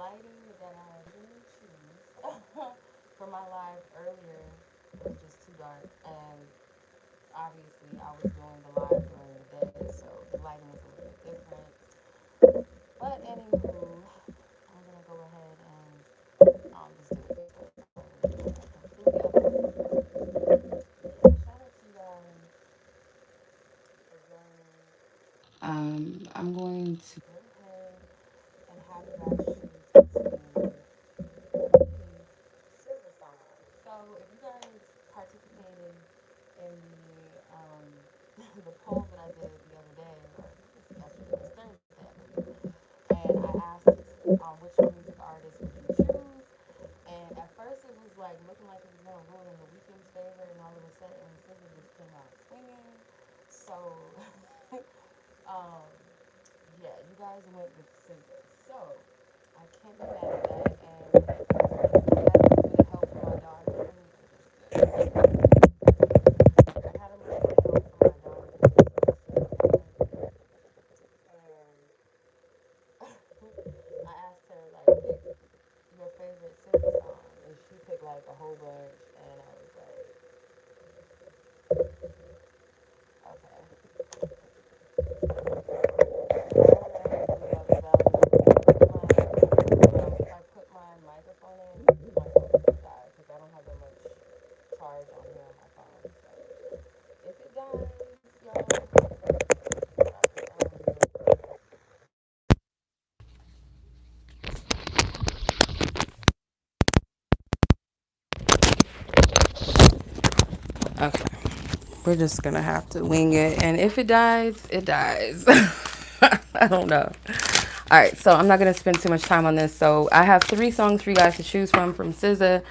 lighting that I didn't choose for my live earlier was just too dark, and obviously I was doing the live during the day, so the lighting was a little bit different. But anywho, I'm gonna go ahead and just do it this way for a completely other reason. Yeah, shout out to you guys for joining. I'm going to go ahead and have you guys choose between scissor signs. So if you guys participated in the poll that I did the other day, or was it yesterday? It was Thursday, I believe. And I asked which music artist would you choose. And at first it was like looking like it was gonna rule in the weekend's favor, and all of a sudden SZA just came out swinging. So, um, yeah, you guys went with SZA. So I can't be mad at that. And I had a little bit of help from my daughter. Let me adjust this. I had a little bit of help from my daughter because she's a SZA fan, and I asked her like pick your favorite SZA song, and she picked like a whole bunch, and I was like, okay. I don't know how to do the volume. If I put my microphone in, my phone could die because I don't have that much charge on here on my phone. So if it dies, y'all, okay. We're just gonna have to wing it, and if it dies, it dies. I don't know. All right, so I'm not gonna spend too much time on this. So I have 3 songs for you guys to choose from SZA.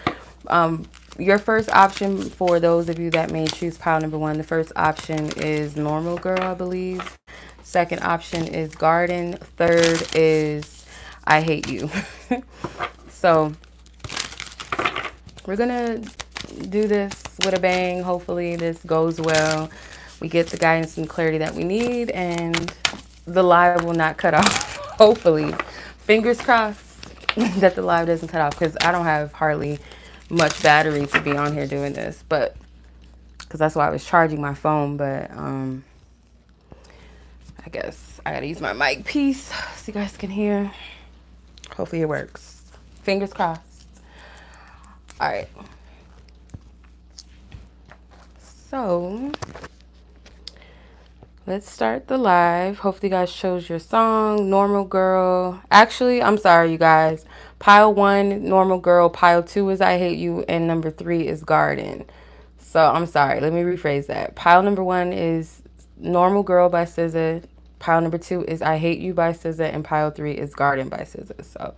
Um, your first option for those of you that may choose pile number 1. The first option is Normal Girl, I believe. Second option is Garden. Third is I Hate You. So we're gonna do this with a bang. Hopefully this goes well. We get the guidance and clarity that we need, and the live will not cut off. Hopefully, fingers crossed that the live doesn't cut off, because I don't have hardly much battery to be on here doing this, but because that's why I was charging my phone. But I guess I gotta use my mic piece so you guys can hear. Hopefully it works. Fingers crossed. All right. So let's start the live. Hopefully you guys chose your song. Normal Girl. Actually, I'm sorry, you guys. Pile 1, Normal Girl. Pile 2 is I Hate You. And number 3 is Garden. So I'm sorry. Let me rephrase that. Pile number 1 is Normal Girl by SZA. Pile number 2 is I Hate You by SZA. And pile 3 is Garden by SZA. So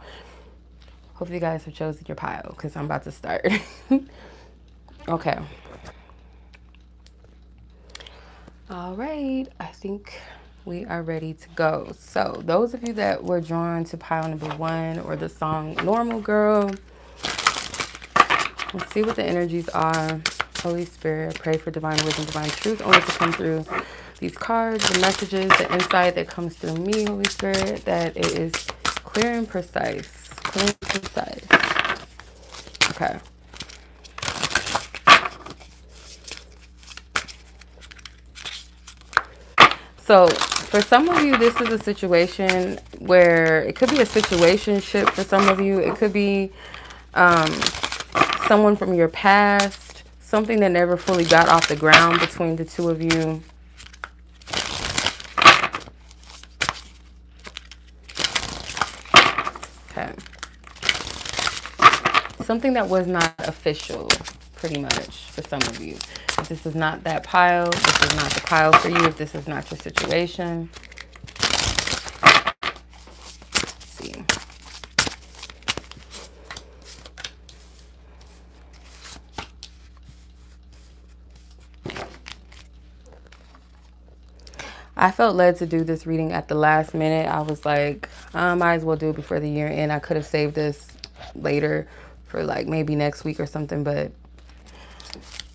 hopefully you guys have chosen your pile, because I'm about to start. Okay. All right, I think we are ready to go. So those of you that were drawn to pile number 1 or the song Normal Girl, let's see what the energies are. Holy Spirit, pray for divine wisdom, divine truth, only to come through these cards, the messages, the insight that comes through me, Holy Spirit, that it is clear and precise. Clear and precise. Okay. So for some of you, this is a situation where it could be a situationship. For some of you, it could be um, someone from your past, something that never fully got off the ground between the two of you. Okay. Something that was not official, pretty much, for some of you. If this is not that pile, this is not the pile for you. If this is not your situation. Let's see. I felt led to do this reading at the last minute. I was like, I might as well do it before the year end. I could have saved this later for like maybe next week or something, but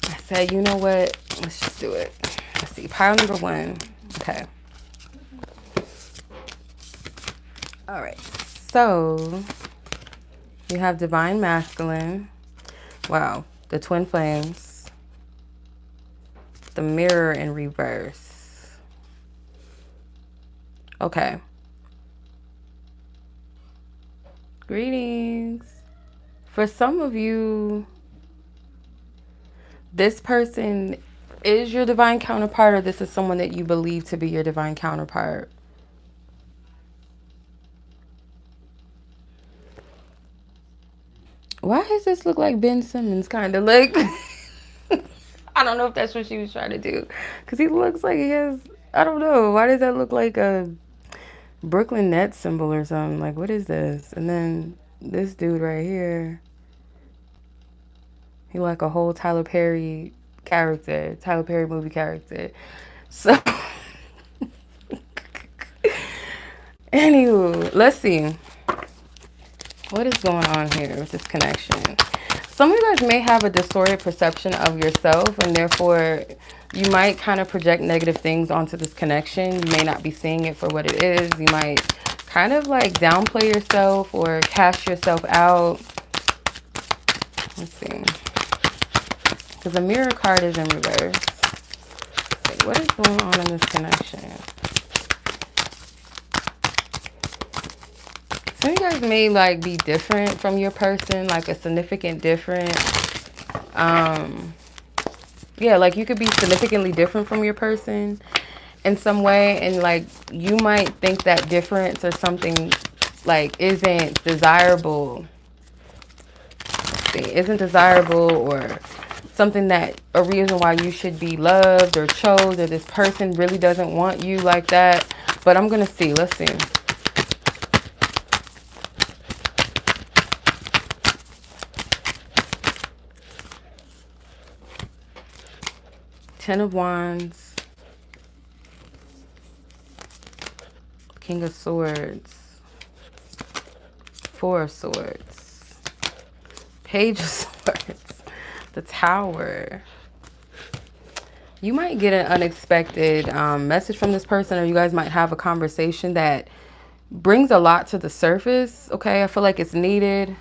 I said, you know what? Let's just do it. Let's see. Pile number 1. Okay. All right. So You have divine masculine. Wow. The twin flames. The mirror in reverse. Okay. Greetings. For some of you, this person is your divine counterpart, or this is someone that you believe to be your divine counterpart. Why does this look like Ben Simmons, kind of like? I don't know if that's what she was trying to do, because he looks like he has, I don't know, why does that look like a Brooklyn Nets symbol or something? Like, what is this? And then this dude right here, he like a whole Tyler Perry character, Tyler Perry movie character. So, anywho, let's see. What is going on here with this connection? Some of you guys may have a distorted perception of yourself, and therefore you might kind of project negative things onto this connection. You may not be seeing it for what it is. You might kind of like downplay yourself or cast yourself out. Let's see. Because the mirror card is in reverse. Let's see. What is going on in this connection? Some of you guys may like be different from your person, like a significant different. Yeah, like you could be significantly different from your person in some way, and like you might think that difference or something like isn't desirable. Isn't desirable, or something that a reason why you should be loved or chose, or this person really doesn't want you like that. But I'm gonna see. Let's see. Ten of Wands, King of Swords, Four of Swords, Page of Swords, the Tower. You might get an unexpected message from this person, or you guys might have a conversation that brings a lot to the surface. Okay, I feel like it's needed.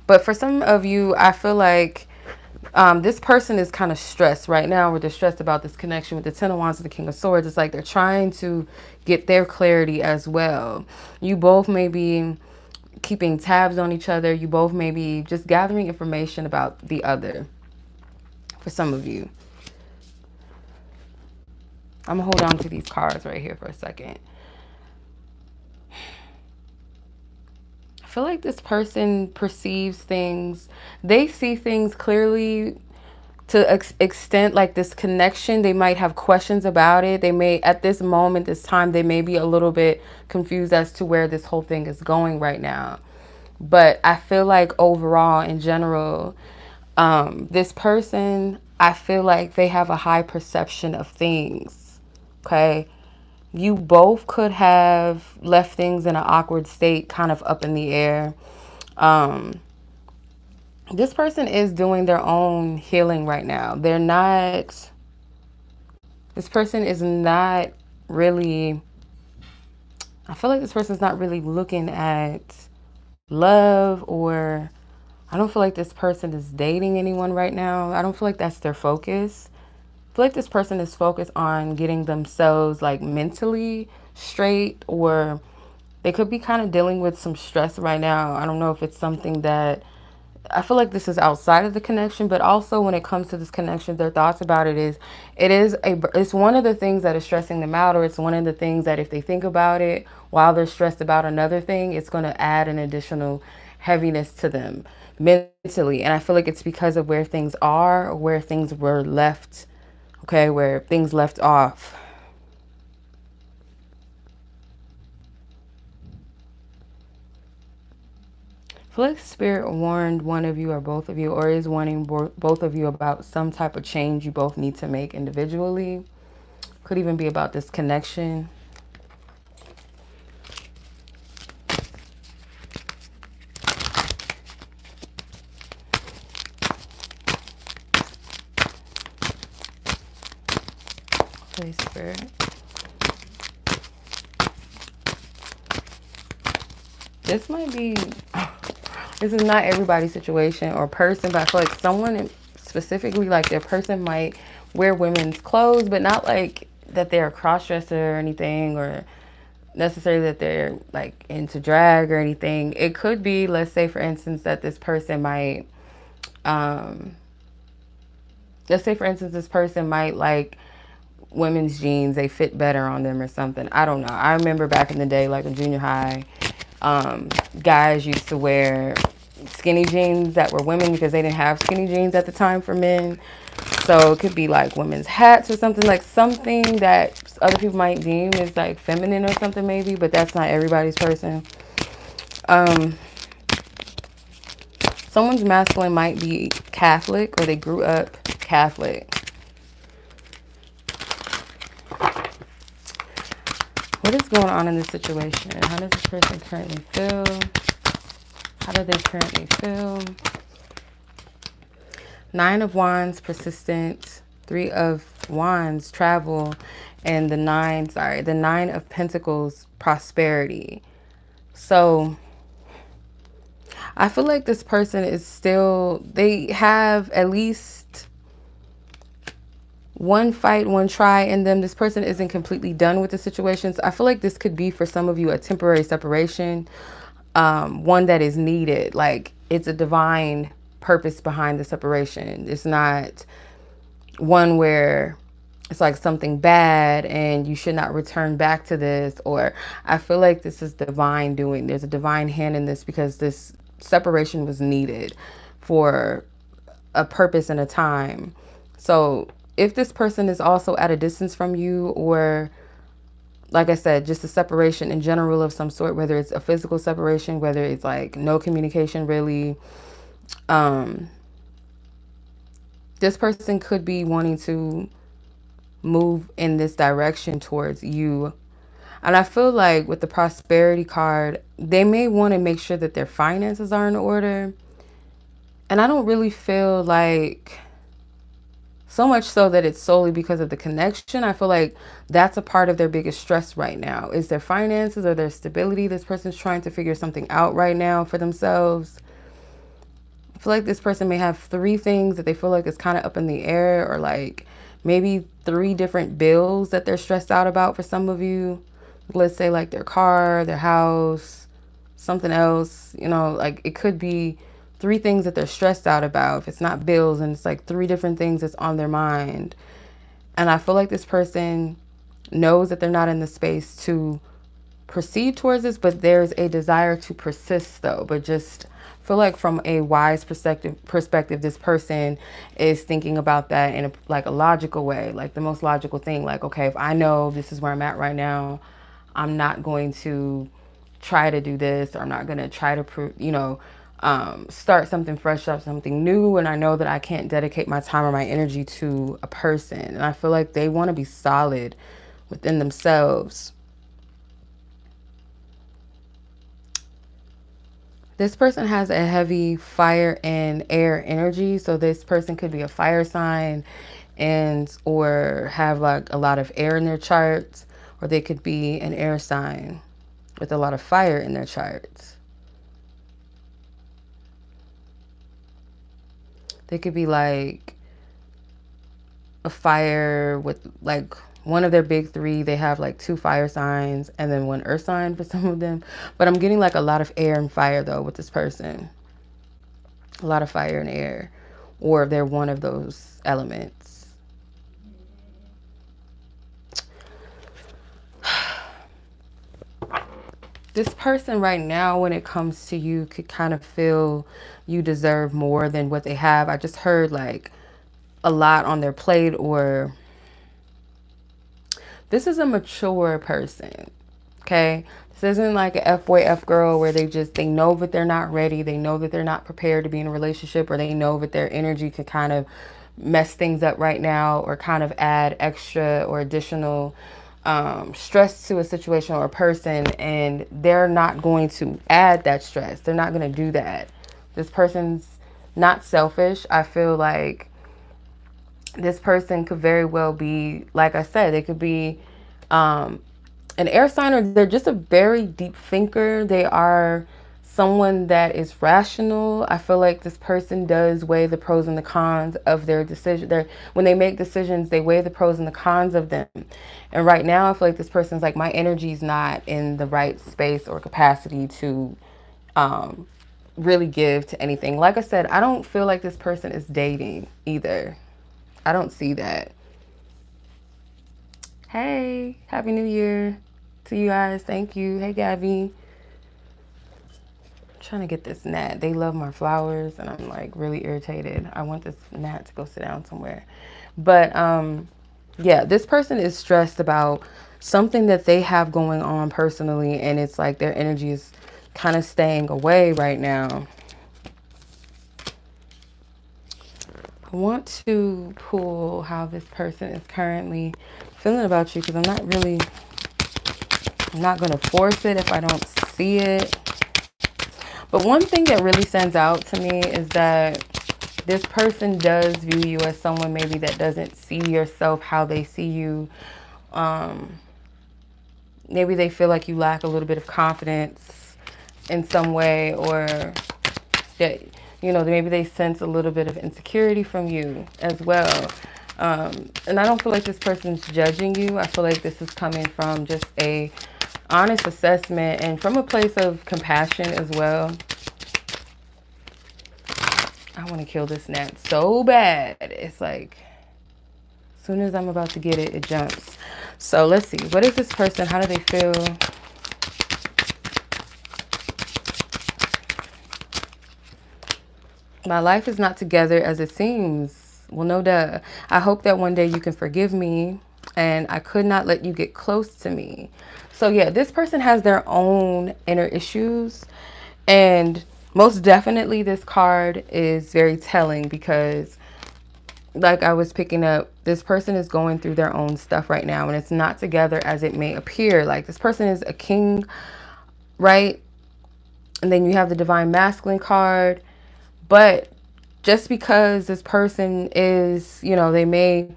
But for some of you, I feel like this person is kind of stressed right now, where they're stressed about this connection with the Ten of Wands and the King of Swords. It's like they're trying to get their clarity as well. You both may be keeping tabs on each other. You both may be just gathering information about the other. For some of you. I'm going to hold on to these cards right here for a second. I feel like this person perceives things. They see things clearly to extent, like this connection. They might have questions about it. They may, at this moment, this time, they may be a little bit confused as to where this whole thing is going right now. But I feel like overall, in general, this person, I feel like they have a high perception of things. Okay, you both could have left things in an awkward state, kind of up in the air. This person is doing their own healing right now. They're not, this person is not really, I feel like this person's not really looking at love, or I don't feel like this person is dating anyone right now. I don't feel like that's their focus. I feel like this person is focused on getting themselves like mentally straight, or they could be kind of dealing with some stress right now. I don't know if it's something that, I feel like this is outside of the connection, but also when it comes to this connection, their thoughts about it is, it's one of the things that is stressing them out, or it's one of the things that if they think about it while they're stressed about another thing, it's going to add an additional heaviness to them mentally. And I feel like it's because of where things are, or where things were left. Okay, where things left off. I feel like Spirit warned one of you or both of you, or is warning both of you about some type of change you both need to make individually. Could even be about this connection. Holy Spirit. This might be, This is not everybody's situation or person, but I feel like someone specifically, like their person might wear women's clothes, but not like that they're a cross-dresser or anything, or necessarily that they're like into drag or anything. It could be, let's say for instance, that this person might, let's say for instance, this person might like women's jeans. They fit better on them or something. I don't know. I remember back in the day, like in junior high, guys used to wear skinny jeans that were women because they didn't have skinny jeans at the time for men. So it could be like women's hats or something, like something that other people might deem is like feminine or something maybe, but that's not everybody's person. Someone's masculine might be Catholic, or they grew up Catholic. What is going on in this situation? How does this person currently feel? How do they currently feel? Nine of Wands, persistent. Three of Wands, travel. And the Nine of Pentacles, prosperity. So I feel like this person is still, they have at least one fight, one try in them. This person isn't completely done with the situations. I feel like this could be for some of you a temporary separation, one that is needed. Like it's a divine purpose behind the separation. It's not one where it's like something bad and you should not return back to this, or I feel like this is divine doing. There's a divine hand in this because this separation was needed for a purpose and a time. So if this person is also at a distance from you, or like I said, just a separation in general of some sort, whether it's a physical separation, whether it's like no communication really, this person could be wanting to move in this direction towards you. And I feel like with the prosperity card, they may want to make sure that their finances are in order. And I don't really feel like so much so that it's solely because of the connection. I feel like that's a part of their biggest stress right now, is their finances or their stability. This person's trying to figure something out right now for themselves. I feel like this person may have three things that they feel like is kind of up in the air, or like maybe three different bills that they're stressed out about for some of you. Let's say like their car, their house, something else, you know, like it could be three things that they're stressed out about. If it's not bills, and it's like three different things that's on their mind. And I feel like this person knows that they're not in the space to proceed towards this, but there's a desire to persist though. But just feel like from a wise perspective, this person is thinking about that in a logical way, like the most logical thing. Like, okay, if I know this is where I'm at right now, I'm not going to try to do this, or I'm not going to try to, start something fresh, start something new. And I know that I can't dedicate my time or my energy to a person. And I feel like they want to be solid within themselves. This person has a heavy fire and air energy. So this person could be a fire sign or have like a lot of air in their charts, or they could be an air sign with a lot of fire in their charts. They could be like a fire with like one of their big three. They have like two fire signs and then one earth sign for some of them. But I'm getting like a lot of air and fire though with this person. A lot of fire and air, or they're one of those elements. This person right now, when it comes to you, could kind of feel you deserve more than what they have. I just heard like a lot on their plate, or this is a mature person, okay? This isn't like a F-boy, F-girl where they know that they're not ready. They know that they're not prepared to be in a relationship, or they know that their energy could kind of mess things up right now, or kind of add extra or additional stress to a situation or a person, and they're not going to add that stress. They're not going to do that. This person's not selfish. I feel like this person could very well be, like I said, they could be an air sign, or they're just a very deep thinker. They are someone that is rational. I feel like this person does weigh the pros and the cons of their decision. When they make decisions, they weigh the pros and the cons of them. And right now, I feel like this person's like, my energy is not in the right space or capacity to really give to anything. Like I said, I don't feel like this person is dating either. I don't see that. Hey, Happy New Year to you guys. Thank you. Hey, Gabby. Trying to get this gnat. They love my flowers and I'm like really irritated. I want this gnat to go sit down somewhere. But yeah, this person is stressed about something that they have going on personally, and it's like their energy is kind of staying away right now. I want to pull how this person is currently feeling about you, because I'm not going to force it if I don't see it. But one thing that really stands out to me is that this person does view you as someone maybe that doesn't see yourself how they see you. Maybe they feel like you lack a little bit of confidence in some way, or that, you know, maybe they sense a little bit of insecurity from you as well. And I don't feel like this person's judging you. I feel like this is coming from just a honest assessment and from a place of compassion as well. I want to kill this gnat so bad. It's like, as soon as I'm about to get it, it jumps. So let's see. What is this person? How do they feel? My life is not together as it seems. Well, no duh. I hope that one day you can forgive me, and I could not let you get close to me. So yeah, this person has their own inner issues, and most definitely this card is very telling, because like I was picking up, this person is going through their own stuff right now, and it's not together as it may appear. Like, this person is a king, right? And then you have the divine masculine card. But just because this person is, you know, they may,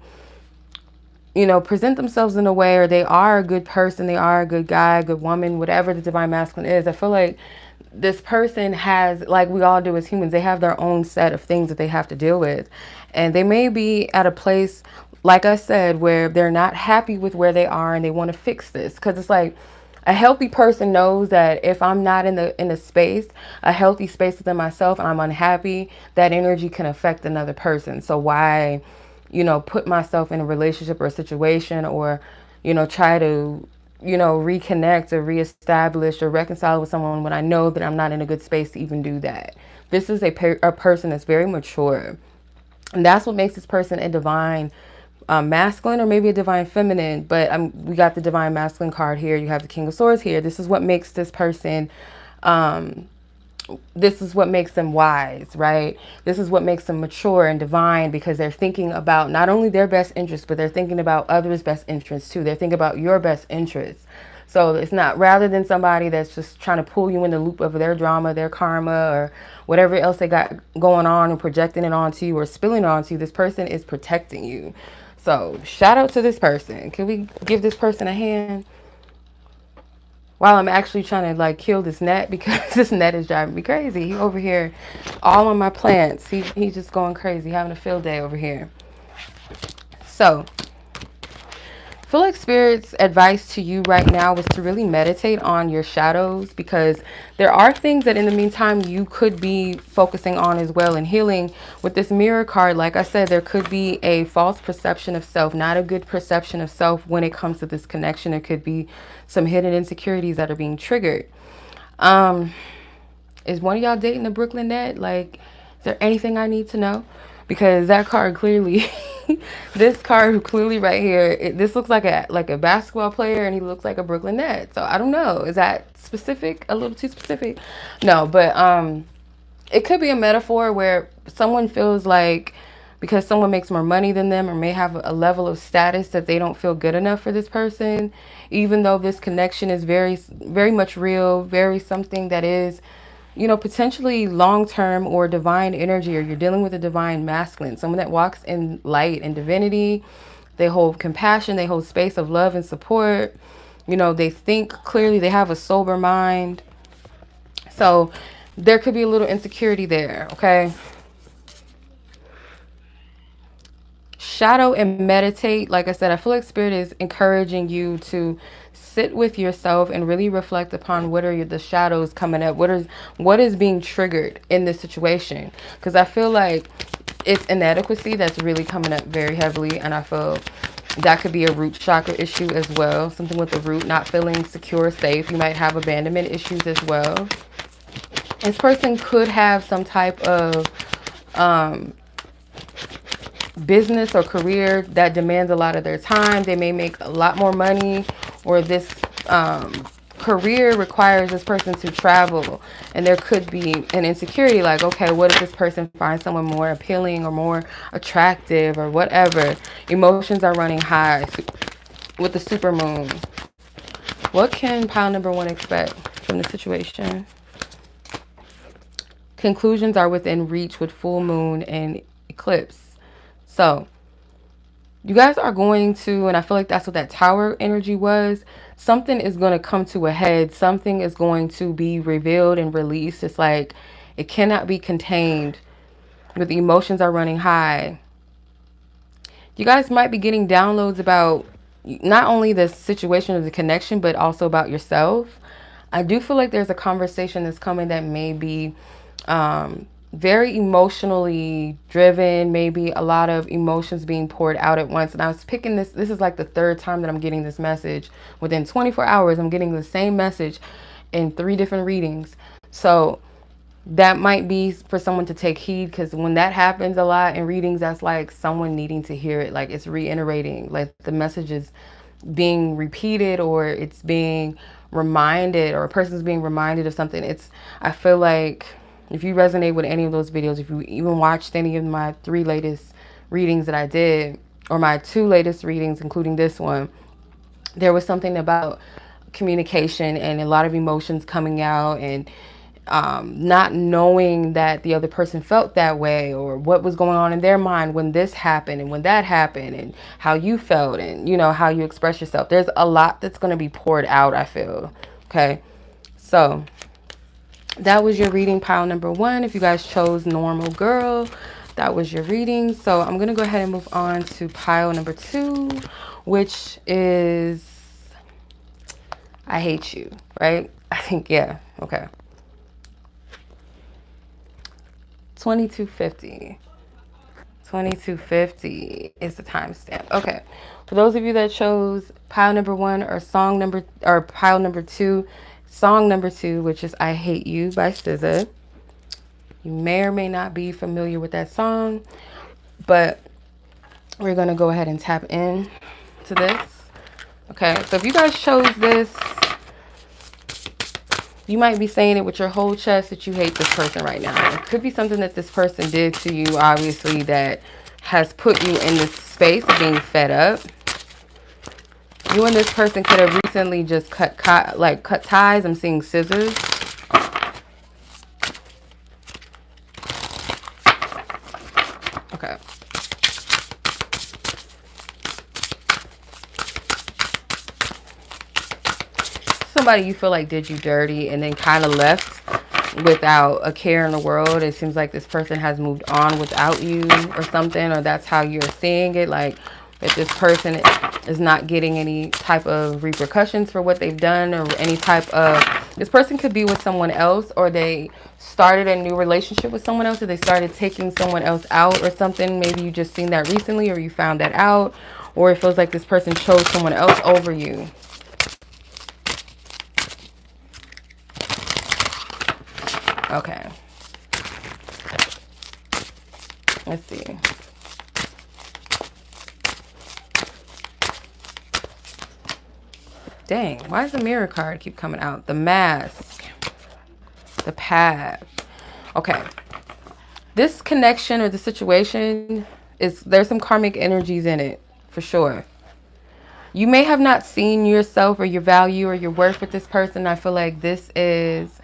you know, present themselves in a way, or they are a good person, they are a good guy, good woman, whatever the divine masculine is, I feel like this person has, like we all do as humans, they have their own set of things that they have to deal with. And they may be at a place, like I said, where they're not happy with where they are and they want to fix this. Because it's like, a healthy person knows that if I'm not in a space, a healthy space within myself, and I'm unhappy, that energy can affect another person. So why, you know, put myself in a relationship or a situation, or, you know, try to, you know, reconnect or reestablish or reconcile with someone when I know that I'm not in a good space to even do that. This is a person that's very mature. And that's what makes this person a divine masculine, or maybe a divine feminine. But we got the divine masculine card here. You have the King of Swords here. This is what makes this person, this is what makes them wise, right? This is what makes them mature and divine, because they're thinking about not only their best interests, but they're thinking about others' best interests too. They're thinking about your best interests. So it's not, rather than somebody that's just trying to pull you in the loop of their drama, their karma, or whatever else they got going on and projecting it onto you or spilling it onto you, this person is protecting you. So shout out to this person. Can we give this person a hand? While I'm actually trying to like kill this net, because this net is driving me crazy. He over here all on my plants. He's just going crazy, having a field day over here. So I feel like Spirit's advice to you right now is to really meditate on your shadows, because there are things that in the meantime you could be focusing on as well and healing. With this mirror card, like I said, there could be a false perception of self, not a good perception of self when it comes to this connection. It could be some hidden insecurities that are being triggered. Is one of y'all dating the Brooklyn net? Like, is there anything I need to know? Because that card clearly, this card clearly right here, this looks like a basketball player, and he looks like a Brooklyn net. So I don't know. Is that specific? A little too specific? No, but it could be a metaphor where someone feels like because someone makes more money than them, or may have a level of status, that they don't feel good enough for this person, even though this connection is very, very much real, very something that is, you know, potentially long-term or divine energy, or you're dealing with a divine masculine, someone that walks in light and divinity. They hold compassion, they hold space of love and support. You know, they think clearly, they have a sober mind. So there could be a little insecurity there, okay? Shadow and meditate. Like I said, I feel like Spirit is encouraging you to sit with yourself and really reflect upon what are the shadows coming up. What is being triggered in this situation? Because I feel like it's inadequacy that's really coming up very heavily, and I feel that could be a root chakra issue as well. Something with the root, not feeling secure, safe. You might have abandonment issues as well. This person could have some type of business or career that demands a lot of their time. They may make a lot more money, or this career requires this person to travel, and there could be an insecurity like, okay, what if this person finds someone more appealing or more attractive or whatever. Emotions are running high with the super moon. What can pile number one expect from the situation? Conclusions are within reach with full moon and eclipse. So you guys are going to, and I feel like that's what that tower energy was. Something is going to come to a head. Something is going to be revealed and released. It's like it cannot be contained. But the emotions are running high. You guys might be getting downloads about not only the situation of the connection, but also about yourself. I do feel like there's a conversation that's coming that may be very emotionally driven, maybe a lot of emotions being poured out at once. And I was picking this is like the third time that I'm getting this message. Within 24 hours, I'm getting the same message in 3 different readings. So that might be for someone to take heed, because when that happens a lot in readings, that's like someone needing to hear it. Like it's reiterating, like the message is being repeated, or it's being reminded, or a person's being reminded of something. I feel like if you resonate with any of those videos, if you even watched any of my 3 latest readings that I did, or my 2 latest readings, including this one, there was something about communication and a lot of emotions coming out, and not knowing that the other person felt that way, or what was going on in their mind when this happened and when that happened, and how you felt, and you know how you express yourself. There's a lot that's going to be poured out, I feel. Okay, so that was your reading, pile number one. If you guys chose normal girl, that was your reading. So I'm going to go ahead and move on to pile number 2, which is I hate you, right? I think, yeah, okay. 2250. 2250 is the timestamp. Okay. For those of you that chose pile number 1 or pile number 2, song number 2, which is I Hate You by SZA. You may or may not be familiar with that song, but we're going to go ahead and tap in to this. Okay. So if you guys chose this, you might be saying it with your whole chest that you hate this person right now. It could be something that this person did to you, obviously, that has put you in this space of being fed up. You and this person could have recently just cut ties. I'm seeing scissors. Okay. Somebody you feel like did you dirty and then kind of left without a care in the world. It seems like this person has moved on without you or something, or that's how you're seeing it. Like that this person is not getting any type of repercussions for what they've done, or any type of, this person could be with someone else, or they started a new relationship with someone else, or they started taking someone else out or something. Maybe you just seen that recently, or you found that out, or it feels like this person chose someone else over you. Okay. Let's see. Dang, why does the mirror card keep coming out? The mask. The path. Okay. This connection or the situation there's some karmic energies in it, for sure. You may have not seen yourself or your value or your worth with this person. I feel like this is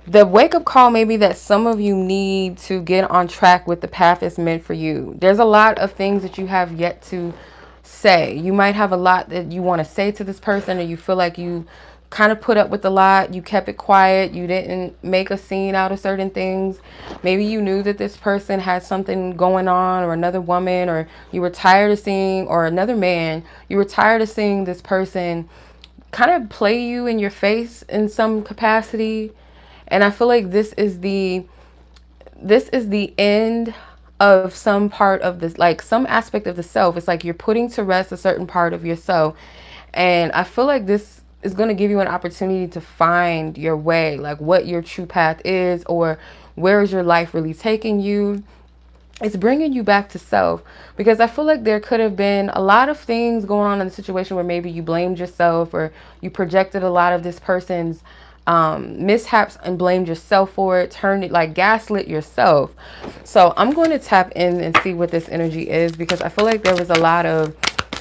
the wake-up call maybe that some of you need to get on track with the path that's meant for you. There's a lot of things that you have yet to say. You might have a lot that you want to say to this person, or you feel like you kind of put up with a lot. You kept it quiet. You didn't make a scene out of certain things. Maybe you knew that this person had something going on, or another woman, or you were tired of seeing, or another man, you were tired of seeing this person kind of play you in your face in some capacity. And I feel like this is the end of some part of this, like some aspect of the self. It's like you're putting to rest a certain part of yourself. And I feel like this is going to give you an opportunity to find your way, like what your true path is, or where is your life really taking you. It's bringing you back to self, because I feel like there could have been a lot of things going on in the situation where maybe you blamed yourself, or you projected a lot of this person's mishaps and blamed yourself for it, turned it, like gaslit yourself. So I'm going to tap in and see what this energy is, because I feel like there was a lot of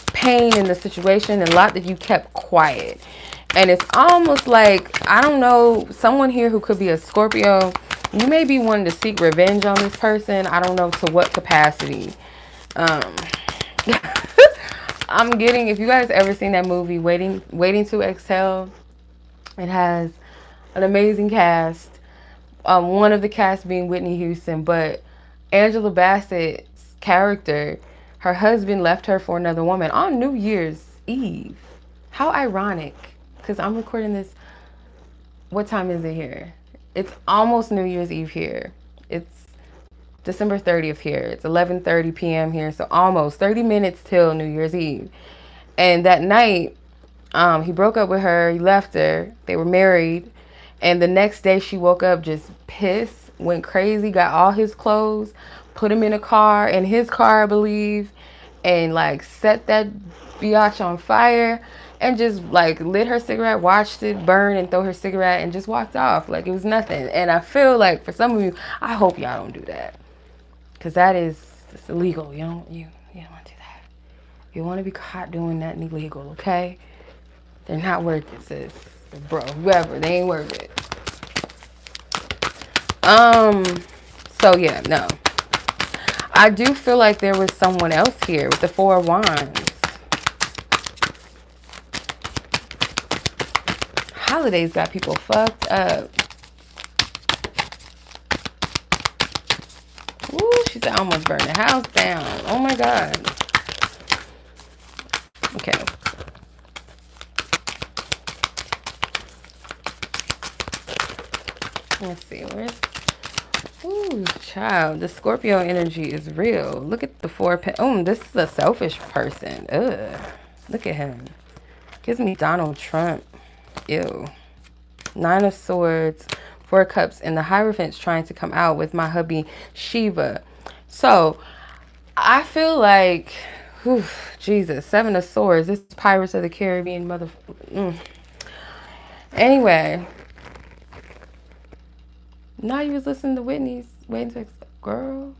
pain in the situation and a lot that you kept quiet. And it's almost like, I don't know, someone here who could be a Scorpio, you may be wanting to seek revenge on this person. I don't know to what capacity. I'm getting, if you guys ever seen that movie, Waiting to Exhale, it has an amazing cast. One of the cast being Whitney Houston, but Angela Bassett's character, her husband left her for another woman on New Year's Eve. How ironic, because I'm recording this. What time is it here? It's almost New Year's Eve here. It's December 30th here. It's 11:30 p.m. here, so almost 30 minutes till New Year's Eve. And that night, he broke up with her. He left her. They were married. And the next day she woke up just pissed, went crazy, got all his clothes, put him in a car, in his car, I believe, and like set that biatch on fire, and just like lit her cigarette, watched it burn and throw her cigarette, and just walked off like it was nothing. And I feel like for some of you, I hope y'all don't do that, because it's illegal. You don't want to do that. You want to be caught doing that illegal, okay? They're not worth it, sis. Bro, whoever, they ain't worth it. So yeah, no. I do feel like there was someone else here with the Four of Wands. Holidays got people fucked up. Ooh, she said I almost burned the house down. Oh my God. Okay. Let's see, where's... Ooh, child, the Scorpio energy is real. Look at the oh, this is a selfish person. Ugh, look at him. Gives me Donald Trump. Ew. Nine of Swords, Four of Cups, and the Hierophant's trying to come out with my hubby Shiva. So I feel like, whew, Jesus, Seven of Swords. This is Pirates of the Caribbean, Anyway. Now you was listening to Whitney's Waiting to Exhale. Girl.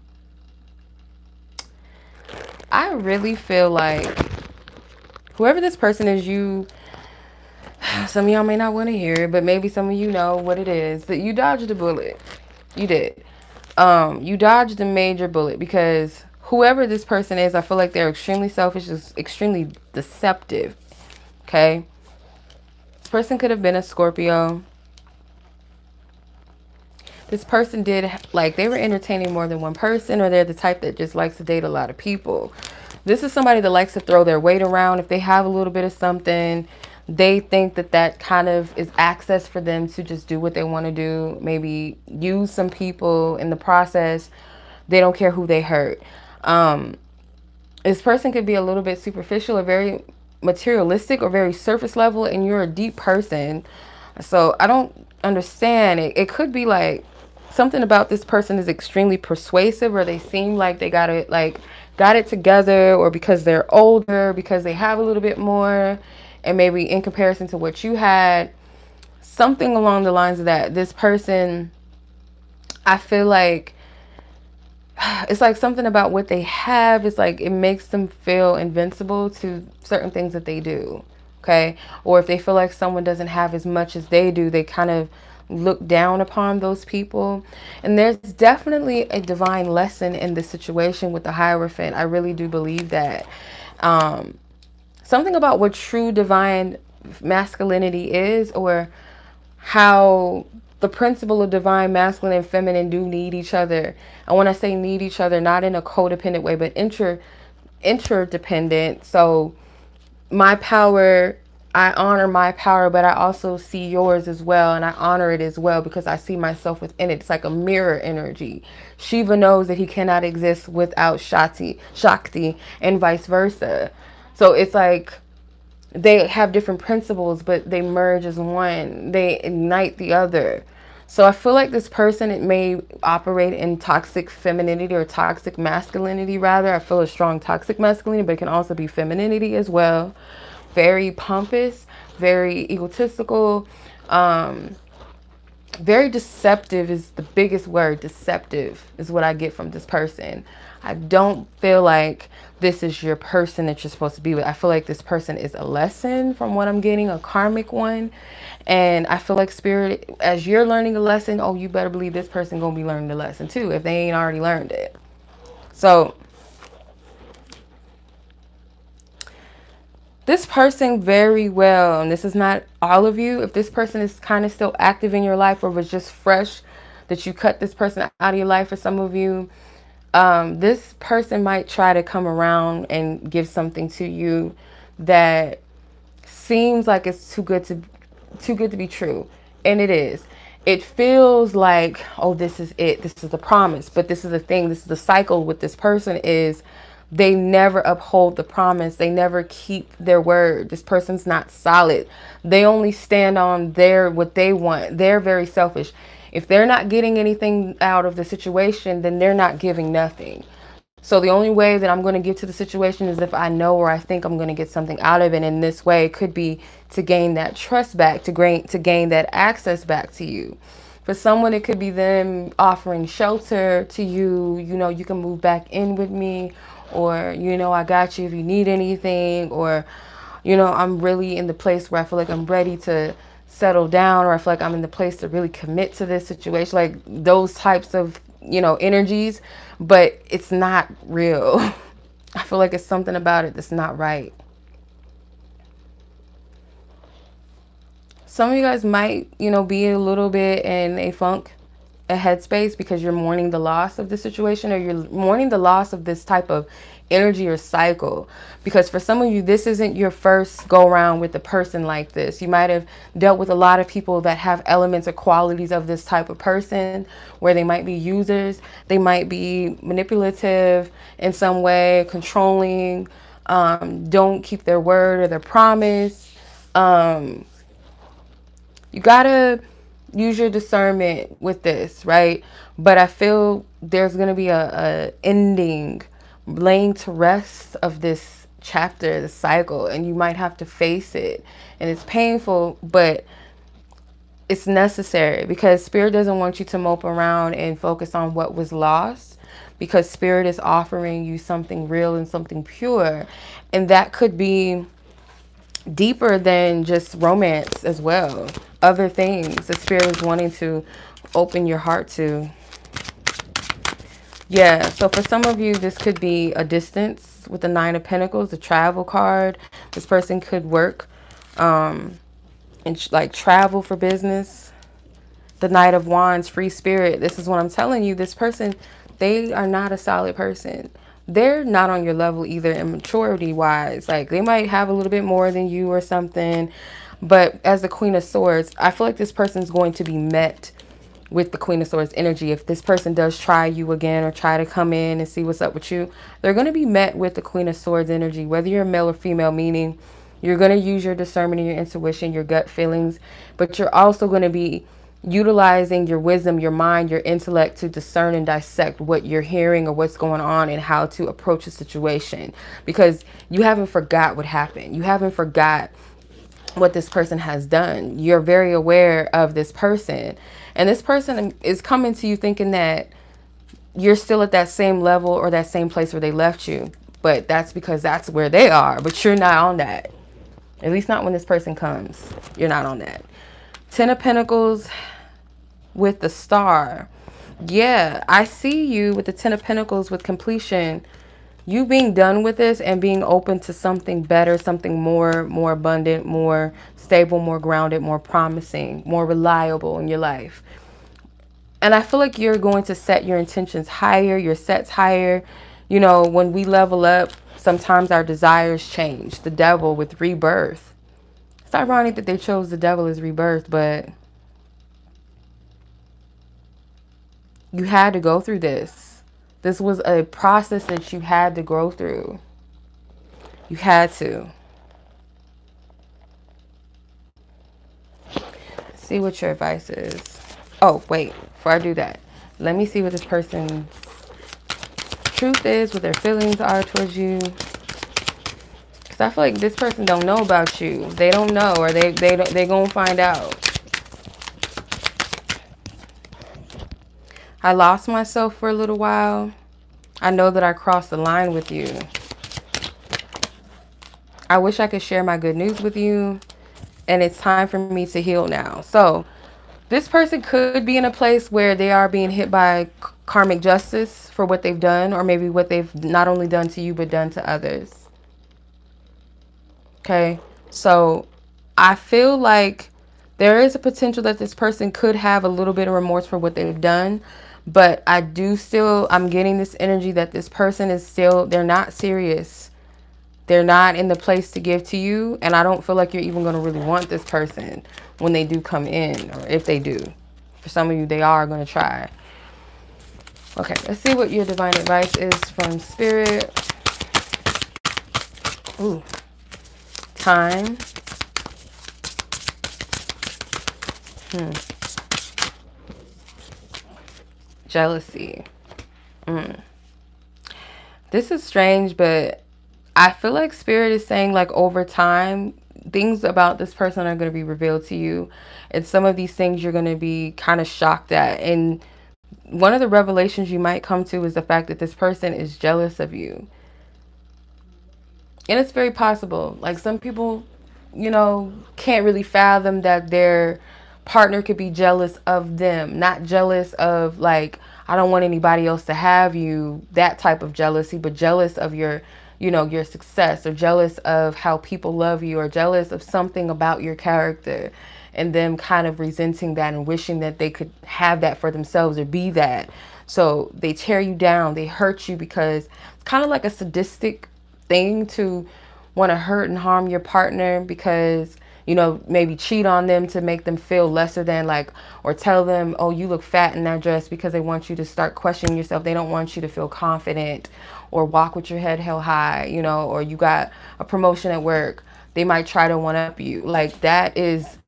I really feel like whoever this person is, some of y'all may not want to hear it, but maybe some of you know what it is, that you dodged a bullet. You did. You dodged a major bullet, because whoever this person is, I feel like they're extremely selfish, extremely deceptive. Okay? This person could have been a Scorpio. This person did, like, they were entertaining more than one person, or they're the type that just likes to date a lot of people. This is somebody that likes to throw their weight around. If they have a little bit of something, they think that that kind of is access for them to just do what they want to do. Maybe use some people in the process. They don't care who they hurt. This person could be a little bit superficial, or very materialistic, or very surface level, and you're a deep person. So I don't understand. It could be like something about this person is extremely persuasive, or they seem like they got it together, or because they're older, because they have a little bit more, and maybe in comparison to what you had, something along the lines of that. This person, I feel like it's like something about what they have. It's like it makes them feel invincible to certain things that they do. Okay. Or if they feel like someone doesn't have as much as they do, they kind of look down upon those people. And there's definitely a divine lesson in this situation with the Hierophant. I really do believe that. Something about what true divine masculinity is, or how the principle of divine masculine and feminine do need each other. And when I say need each other, not in a codependent way, but interdependent. So my power, I honor my power, but I also see yours as well, and I honor it as well because I see myself within it. It's like a mirror energy. Shiva knows that he cannot exist without Shakti, and vice versa. So it's like they have different principles, but they merge as one. They ignite the other. So I feel like this person, it may operate in toxic femininity or toxic masculinity, rather. I feel a strong toxic masculinity, but it can also be femininity as well. Very pompous, very egotistical, very deceptive is the biggest word. Deceptive is what I get from this person. I don't feel like this is your person that you're supposed to be with. I feel like this person is a lesson from what I'm getting, a karmic one. And I feel like spirit, as you're learning a lesson, oh, you better believe this person gonna be learning the lesson too, if they ain't already learned it. So this person very well, and this is not all of you, if this person is kind of still active in your life or was just fresh, that you cut this person out of your life, for some of you, this person might try to come around and give something to you that seems like it's too good to be true. And it is. It feels like, oh, this is it. This is the promise. But this is the thing. This is the cycle with this person, is they never uphold the promise. They never keep their word. This person's not solid. They only stand on what they want. They're very selfish. If they're not getting anything out of the situation, then they're not giving nothing. So the only way that I'm going to get to the situation is if I know or I think I'm going to get something out of it. And in this way, it could be to gain that trust back, to gain that access back to you. For someone, it could be them offering shelter to you. You know, you can move back in with me, or, you know, I got you if you need anything, or, you know, I'm really in the place where I feel like I'm ready to settle down, or I feel like I'm in the place to really commit to this situation, like those types of, you know, energies. But it's not real. I feel like it's something about it that's not right. Some of you guys might, you know, be a little bit in a funk, a headspace, because you're mourning the loss of the situation, or you're mourning the loss of this type of energy or cycle. Because for some of you, this isn't your first go around with a person like this. You might have dealt with a lot of people that have elements or qualities of this type of person, where they might be users, they might be manipulative in some way, controlling, don't keep their word or their promise. You gotta use your discernment with this, right? But I feel there's gonna be a ending, laying to rest of this chapter, the cycle, and you might have to face it. And it's painful, but it's necessary, because spirit doesn't want you to mope around and focus on what was lost, because spirit is offering you something real and something pure. And that could be deeper than just romance as well. Other things the spirit is wanting to open your heart to. Yeah, so for some of you, this could be a distance with the Nine of Pentacles, the travel card. This person could work and like travel for business. The Knight of Wands, free spirit. This is what I'm telling you. This person, they are not a solid person. They're not on your level either, in maturity wise. Like, they might have a little bit more than you or something. But as the Queen of Swords, I feel like this person's going to be met with the Queen of Swords energy. If this person does try you again or try to come in and see what's up with you, they're going to be met with the Queen of Swords energy, whether you're male or female, meaning you're going to use your discernment and your intuition, your gut feelings, but you're also going to be utilizing your wisdom, your mind, your intellect to discern and dissect what you're hearing or what's going on and how to approach a situation, because you haven't forgot what happened. You haven't forgot what this person has done. You're very aware of this person, and this person is coming to you thinking that you're still at that same level or that same place where they left you, but that's because that's where they are, but you're not on that. At least not when this person comes. You're not on that. Ten of Pentacles with the Star. Yeah, I see you with the Ten of Pentacles with completion. You being done with this and being open to something better, something more abundant, more stable, more grounded, more promising, more reliable in your life. And I feel like you're going to set your intentions higher, your sets higher. You know, when we level up, sometimes our desires change. The devil with rebirth. It's ironic that they chose the devil as rebirth, but you had to go through this. This was a process that you had to go through. You had to. Let's see what your advice is. Oh, wait. Before I do that, let me see what this person's truth is, what their feelings are towards you. Because I feel like this person don't know about you. They don't know, or they gonna find out. I lost myself for a little while. I know that I crossed the line with you. I wish I could share my good news with you. And it's time for me to heal now. So this person could be in a place where they are being hit by karmic justice for what they've done, or maybe what they've not only done to you, but done to others. Okay. So I feel like there is a potential that this person could have a little bit of remorse for what they've done. But I'm getting this energy that this person is still, they're not serious. They're not in the place to give to you. And I don't feel like you're even going to really want this person when they do come in, or if they do. For some of you, they are going to try. Okay, let's see what your divine advice is from Spirit. Ooh. Time. Jealousy. This is strange, but I feel like Spirit is saying, like, over time, things about this person are going to be revealed to you. And some of these things you're going to be kind of shocked at. And one of the revelations you might come to is the fact that this person is jealous of you. And it's very possible. Like, some people, you know, can't really fathom that their partner could be jealous of them. Not jealous of, like, I don't want anybody else to have you, that type of jealousy, but jealous of your, you know, your success, or jealous of how people love you, or jealous of something about your character, and them kind of resenting that and wishing that they could have that for themselves or be that. So they tear you down, they hurt you, because it's kind of like a sadistic thing to want to hurt and harm your partner, because, you know, maybe cheat on them to make them feel lesser than, like, or tell them, oh, you look fat in that dress, because they want you to start questioning yourself. They don't want you to feel confident or walk with your head held high, you know, or you got a promotion at work. They might try to one up you. Like, that is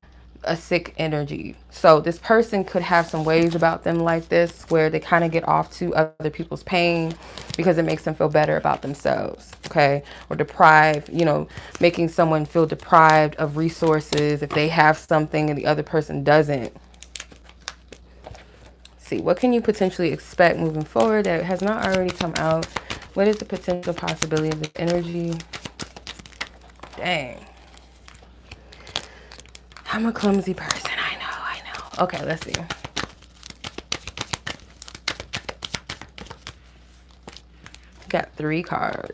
a sick energy. So this person could have some ways about them like this, where they kind of get off to other people's pain because it makes them feel better about themselves. Okay. Or deprive, you know, making someone feel deprived of resources if they have something and the other person doesn't. See, what can you potentially expect moving forward that has not already come out? What is the potential possibility of this energy? Dang. I'm a clumsy person. I know. Okay, let's see. Got 3 cards.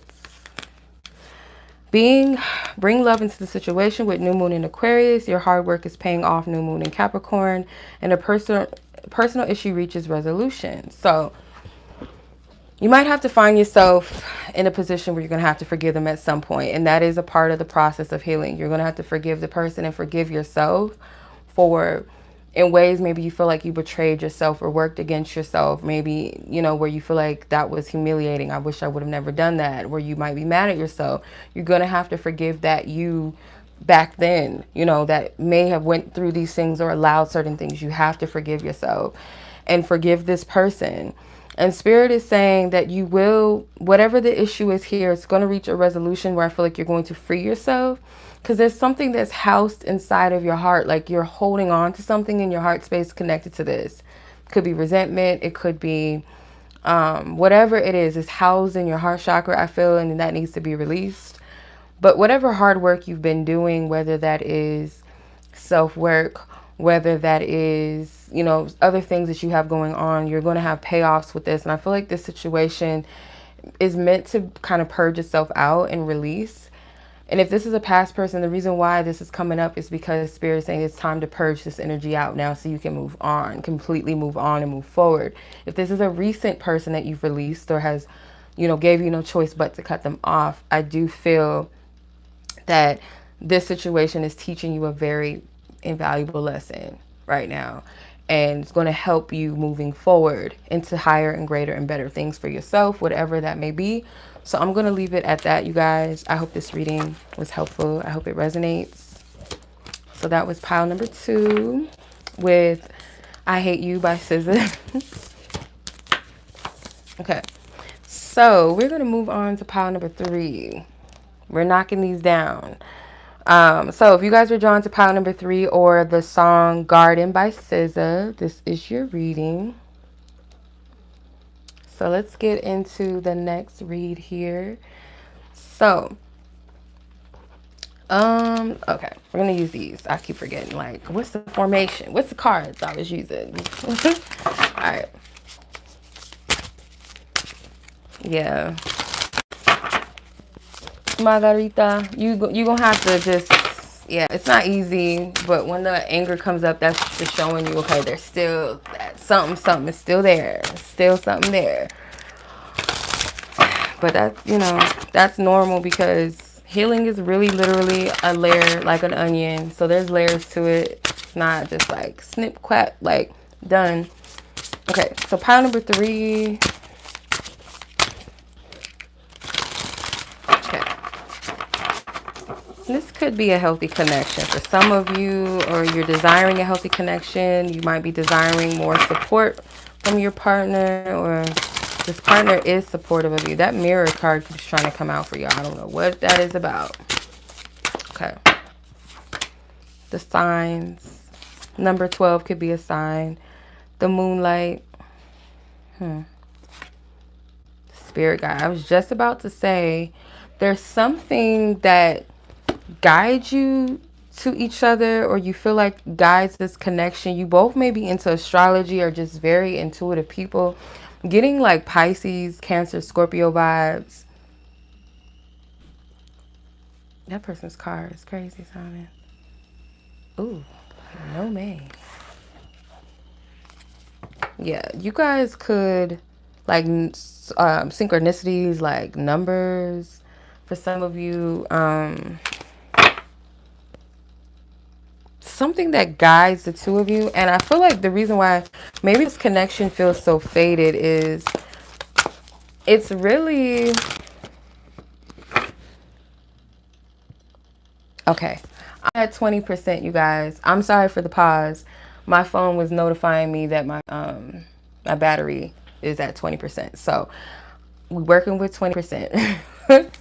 Bring love into the situation with new moon in Aquarius. Your hard work is paying off, new moon in Capricorn. And a personal issue reaches resolution. So you might have to find yourself in a position where you're going to have to forgive them at some point. And that is a part of the process of healing. You're going to have to forgive the person and forgive yourself for, in ways maybe you feel like you betrayed yourself or worked against yourself. Maybe, you know, where you feel like that was humiliating. I wish I would have never done that. Where you might be mad at yourself. You're going to have to forgive that you back then, you know, that may have went through these things or allowed certain things. You have to forgive yourself and forgive this person. And Spirit is saying that you will, whatever the issue is here, it's going to reach a resolution where I feel like you're going to free yourself, because there's something that's housed inside of your heart. Like, you're holding on to something in your heart space connected to this. It could be resentment. It could be whatever it is housed in your heart chakra, I feel, and that needs to be released. But whatever hard work you've been doing, whether that is self-work, whether that is, you know, other things that you have going on, you're going to have payoffs with this. And I feel like this situation is meant to kind of purge itself out and release. And if this is a past person, the reason why this is coming up is because Spirit is saying it's time to purge this energy out now so you can move on, completely move on and move forward. If this is a recent person that you've released or has, gave you no choice but to cut them off, I do feel that this situation is teaching you a very invaluable lesson right now. And it's going to help you moving forward into higher and greater and better things for yourself, whatever that may be. So I'm going to leave it at that, you guys. I hope this reading was helpful. I hope it resonates. So that was pile number 2 with I Hate You by SZA. Okay. So we're going to move on to pile number 3. We're knocking these down. So if you guys were drawn to pile number 3 or the song Garden by SZA, this is your reading. So let's get into the next read here. So, okay, we're going to use these. I keep forgetting, like, what's the formation? What's the cards I was using? All right. Yeah. Margarita, you gonna have to just, yeah, it's not easy, but when the anger comes up, that's just showing you, okay, there's still that something is still there, still something there. But that's, that's normal because healing is really literally a layer, like an onion. So there's layers to it. It's not just like snip, quack, like done. Okay, so pile number 3. This could be a healthy connection for some of you, or you're desiring a healthy connection. You might be desiring more support from your partner, or this partner is supportive of you. That Mirror card keeps trying to come out for y'all. I don't know what that is about. Okay. The signs. Number 12 could be a sign. The Moonlight. Spirit guide. I was just about to say, there's something that guides you to each other, or you feel like guides this connection. You both may be into astrology or just very intuitive people. Getting like Pisces, Cancer, Scorpio vibes. That person's car is crazy sounding. Ooh, no man. Yeah, you guys could like synchronicities, like numbers for some of you. Something that guides the two of you. And I feel like the reason why maybe this connection feels so faded is it's really okay. I'm at 20%, you guys. I'm sorry for the pause. My phone was notifying me that my battery is at 20%. So we're working with 20%.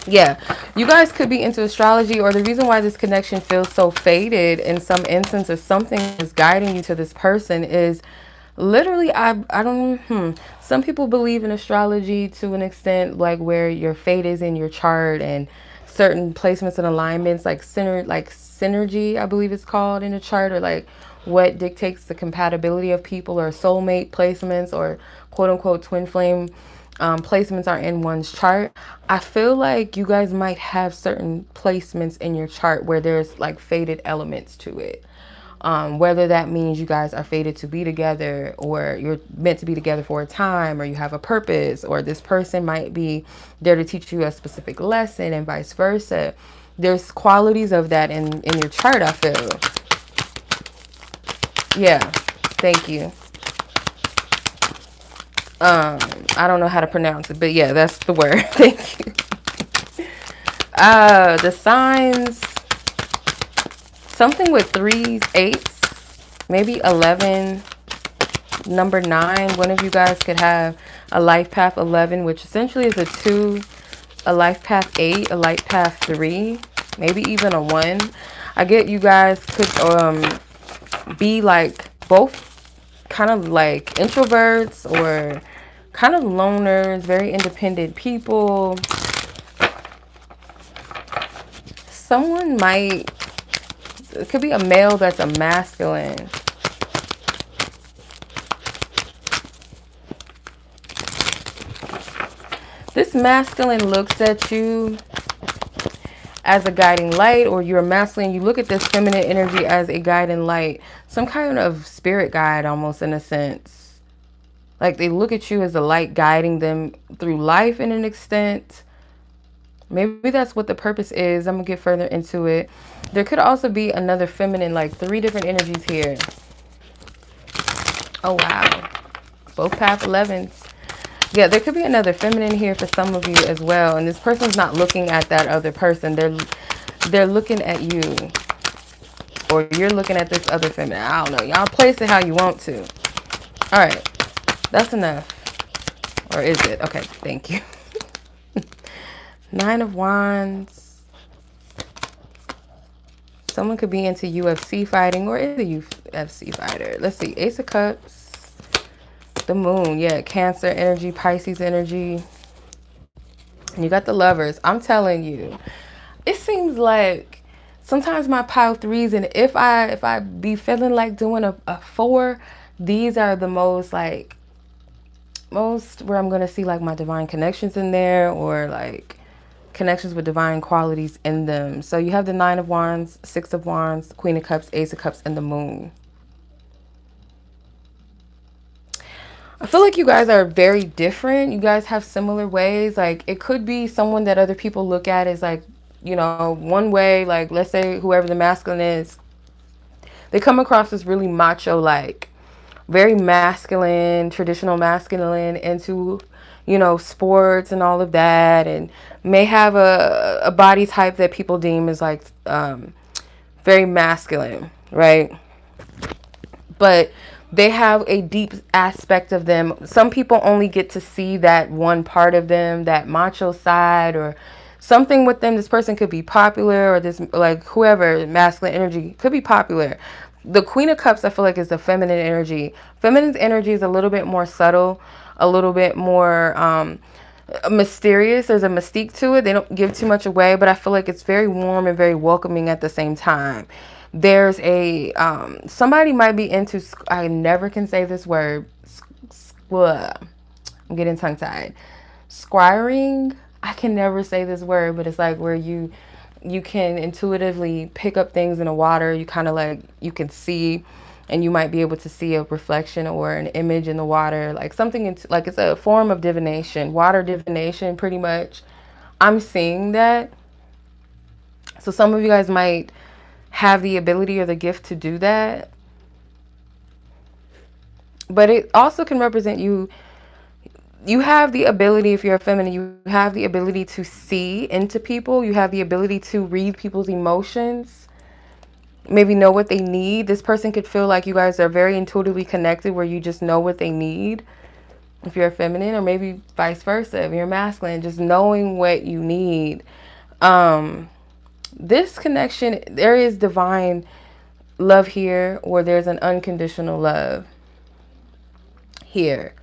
Yeah, you guys could be into astrology, or the reason why this connection feels so faded in some instance, or something is guiding you to this person is literally, I don't, some people believe in astrology to an extent, like where your fate is in your chart and certain placements and alignments, like synergy, I believe it's called in a chart, or like what dictates the compatibility of people, or soulmate placements, or quote unquote twin flame placements are in one's chart. I feel like you guys might have certain placements in your chart where there's like fated elements to it. Whether that means you guys are fated to be together, or you're meant to be together for a time, or you have a purpose, or this person might be there to teach you a specific lesson, and vice versa. There's qualities of that in your chart, I feel. Yeah, thank you. I don't know how to pronounce it, but yeah, that's the word. Thank you. The signs, something with 3s, 8s, maybe 11, number 9. One of you guys could have a life path 11, which essentially is a 2, a life path 8, a life path 3, maybe even a 1. I get you guys could be like both kind of like introverts or kind of loners, very independent people. Someone might, it could be a male that's a masculine. This masculine looks at you as a guiding light, or you're masculine, you look at this feminine energy as a guiding light, some kind of spirit guide almost, in a sense. Like they look at you as a light guiding them through life in an extent. Maybe that's what the purpose is. I'm gonna get further into it. There could also be another feminine, like 3 different energies here. Oh wow, both path 11s. Yeah, there could be another feminine here for some of you as well. And this person's not looking at that other person. They're looking at you. Or you're looking at this other feminine. I don't know. Y'all place it how you want to. All right. That's enough. Or is it? Okay, thank you. 9 of Wands. Someone could be into UFC fighting or is a UFC fighter. Let's see. Ace of Cups. The Moon. Yeah, Cancer energy, Pisces energy. And you got the Lovers. I'm telling you, it seems like sometimes my pile 3s, and if I be feeling like doing a 4, these are the most where I'm gonna see like my divine connections in there, or like connections with divine qualities in them. So you have the 9 of Wands, 6 of Wands, Queen of Cups, Ace of Cups, and the Moon. I feel like you guys are very different. You guys have similar ways. Like it could be someone that other people look at as like, you know, one way. Like let's say whoever the masculine is, they come across as really macho, like very masculine, traditional masculine, into, you know, sports and all of that, and may have a body type that people deem as like very masculine, right? But they have a deep aspect of them. Some people only get to see that one part of them, that macho side, or something with them. This person could be popular, or this, like whoever, masculine energy could be popular. The Queen of Cups, I feel like, is the feminine energy. Feminine energy is a little bit more subtle, a little bit more mysterious. There's a mystique to it. They don't give too much away, but I feel like it's very warm and very welcoming at the same time. There's a somebody might be into, I never can say this word, I'm getting tongue tied, squiring. I can never say this word, but it's like where you can intuitively pick up things in the water. You kind of like, you can see, and you might be able to see a reflection or an image in the water, like something into, like it's a form of divination, water divination, pretty much. I'm seeing that. So some of you guys might have the ability or the gift to do that. But it also can represent you. You have the ability, if you're a feminine, you have the ability to see into people. You have the ability to read people's emotions. Maybe know what they need. This person could feel like you guys are very intuitively connected, where you just know what they need if you're a feminine, or maybe vice versa if you're masculine, just knowing what you need. This connection, there is divine love here, or there's an unconditional love here.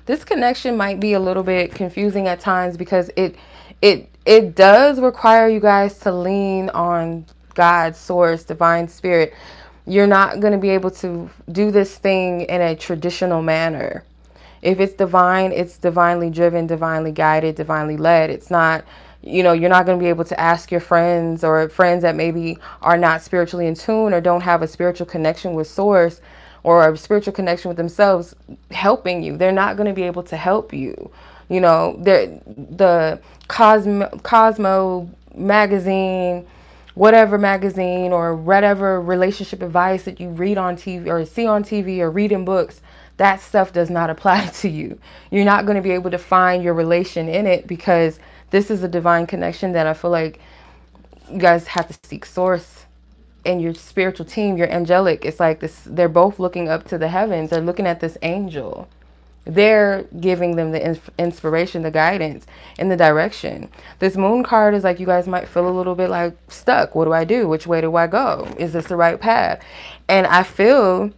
This connection might be a little bit confusing at times, because it does require you guys to lean on God, source, divine spirit. You're not going to be able to do this thing in a traditional manner. If it's divine, it's divinely driven, divinely guided, divinely led. It's not, you know, you're not going to be able to ask your friends, or friends that maybe are not spiritually in tune, or don't have a spiritual connection with source, or a spiritual connection with themselves, helping you. They're not going to be able to help you. You know, the Cosmo magazine, whatever magazine, or whatever relationship advice that you read on TV or see on TV or read in books, that stuff does not apply to you. You're not going to be able to find your relation in it, because this is a divine connection that I feel like you guys have to seek source. And your spiritual team, your angelic, it's like this, they're both looking up to the heavens. They're looking at this angel. They're giving them the inspiration, the guidance, and the direction. This Moon card is like, you guys might feel a little bit like stuck. What do I do? Which way do I go? Is this the right path? And I feel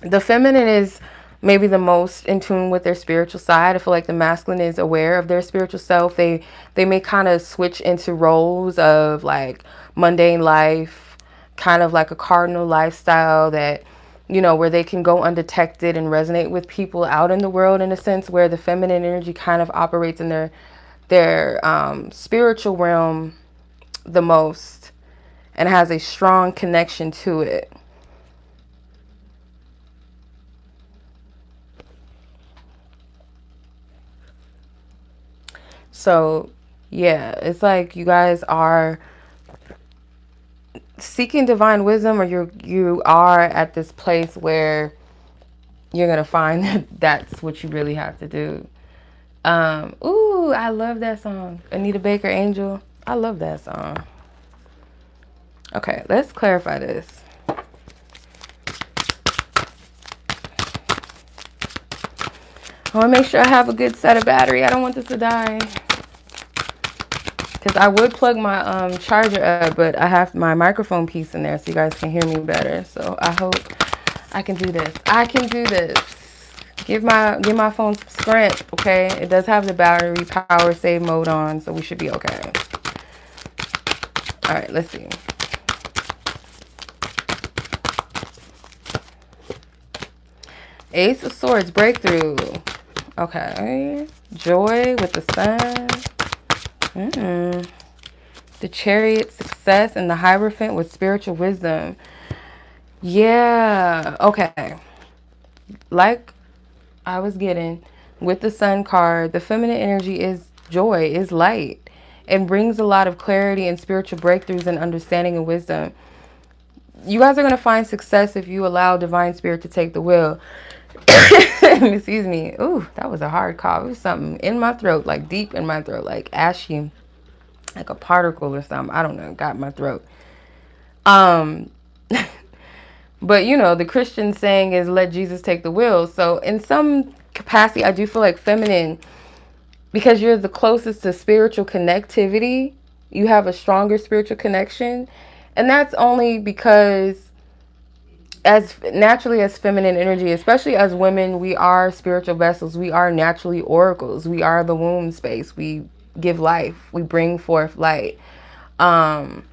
the feminine is maybe the most in tune with their spiritual side. I feel like the masculine is aware of their spiritual self. They may kind of switch into roles of like mundane life, kind of like a cardinal lifestyle that you know, where they can go undetected and resonate with people out in the world, in a sense where the feminine energy kind of operates in their spiritual realm the most and has a strong connection to it. So yeah, it's like you guys are seeking divine wisdom, or you are at this place where you're gonna find that that's what you really have to do. Ooh, I love that song. Anita Baker, Angel. I love that song. Okay, let's clarify this. I want to make sure I have a good set of battery. I don't want this to die. Because I would plug my charger up, but I have my microphone piece in there so you guys can hear me better. So I hope I can do this. I can do this. Give my phone some scrimp, okay? It does have the battery power save mode on, so we should be okay. All right, let's see. Ace of Swords, breakthrough. Okay. Joy with the sun. The Chariot, success, and the Hierophant with spiritual wisdom. Yeah. Okay. Like I was getting with the Sun card, the feminine energy is joy, is light. It brings a lot of clarity and spiritual breakthroughs and understanding and wisdom. You guys are going to find success if you allow divine spirit to take the wheel. Excuse me. Ooh, that was a hard cough. It was something in my throat, like deep in my throat, like ashy, like a particle or something. I don't know. Got my throat. But you know, the Christian saying is let Jesus take the wheel. So in some capacity, I do feel like feminine, because you're the closest to spiritual connectivity, you have a stronger spiritual connection. And that's only because as naturally as feminine energy, especially as women, we are spiritual vessels. We are naturally oracles. We are the womb space. We give life. We bring forth light. But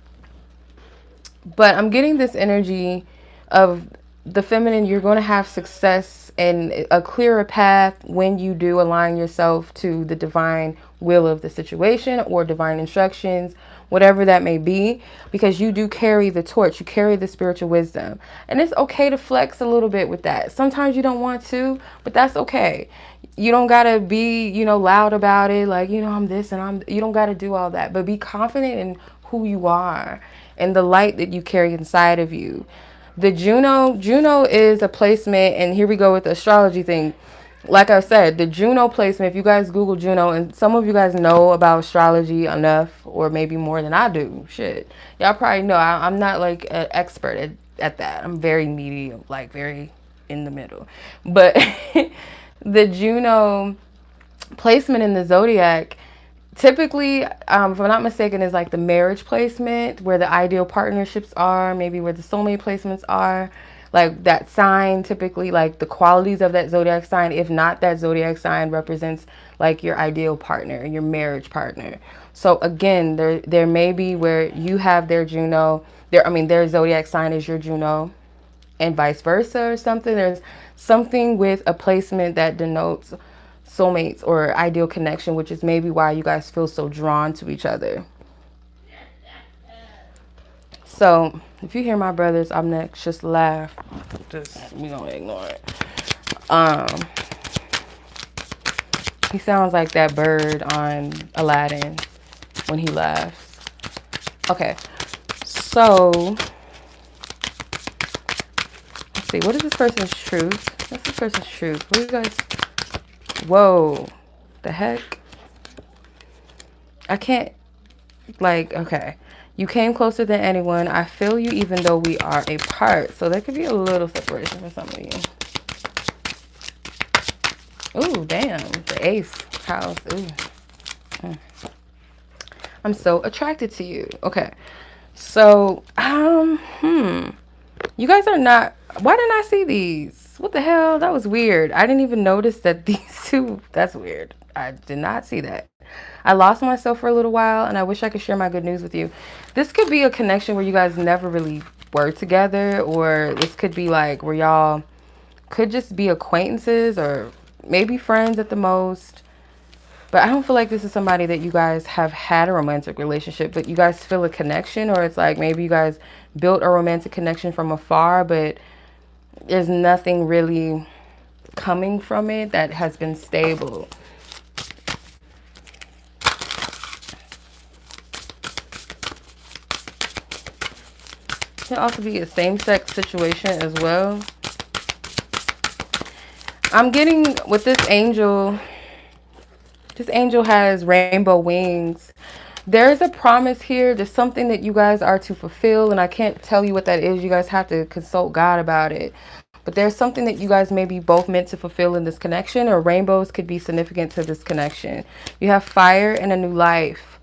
I'm getting this energy of the feminine. You're going to have success and a clearer path when you do align yourself to the divine will of the situation or divine instructions, whatever that may be, because you do carry the torch. You carry the spiritual wisdom, and it's okay to flex a little bit with that. Sometimes you don't want to, but that's okay. You don't gotta be, you know, loud about it, like, you know, I'm this and you don't gotta do all that, but be confident in who you are and the light that you carry inside of you. The Juno is a placement, and here we go with the astrology thing. Like I said, the Juno placement, if you guys Google Juno, and some of you guys know about astrology enough, or maybe more than I do, shit. Y'all probably know I'm not like an expert at that. I'm very medium, like very in the middle. But the Juno placement in the Zodiac, typically, if I'm not mistaken, is like the marriage placement, where the ideal partnerships are, maybe where the soulmate placements are. Like that sign, typically, like the qualities of that zodiac sign, if not that zodiac sign, represents like your ideal partner, your marriage partner. So again, there may be where you have their Juno, their zodiac sign is your Juno, and vice versa or something. There's something with a placement that denotes soulmates or ideal connection, which is maybe why you guys feel so drawn to each other. So if you hear my brother's obnoxious laugh, we gonna ignore it. He sounds like that bird on Aladdin when he laughs. Okay, so let's see, what is this person's truth? What's this person's truth? What do you guys? Whoa, the heck? I can't, like, okay. You came closer than anyone. I feel you even though we are apart. So there could be a little separation for some of you. Ooh, damn. The ace house. Ooh. I'm so attracted to you. Okay. So, you guys are not, why didn't I see these? What the hell? That was weird. I didn't even notice that these two, that's weird. I did not see that. I lost myself for a little while, and I wish I could share my good news with you. This could be a connection where you guys never really were together, or this could be like where y'all could just be acquaintances or maybe friends at the most. But I don't feel like this is somebody that you guys have had a romantic relationship, but you guys feel a connection, or it's like maybe you guys built a romantic connection from afar, but there's nothing really coming from it that has been stable. It can also be a same-sex situation as well. I'm getting with this angel has rainbow wings. There's a promise here. There's something that you guys are to fulfill, and I can't tell you what that is. You guys have to consult God about it. But there's something that you guys may be both meant to fulfill in this connection, or rainbows could be significant to this connection. You have fire and a new life.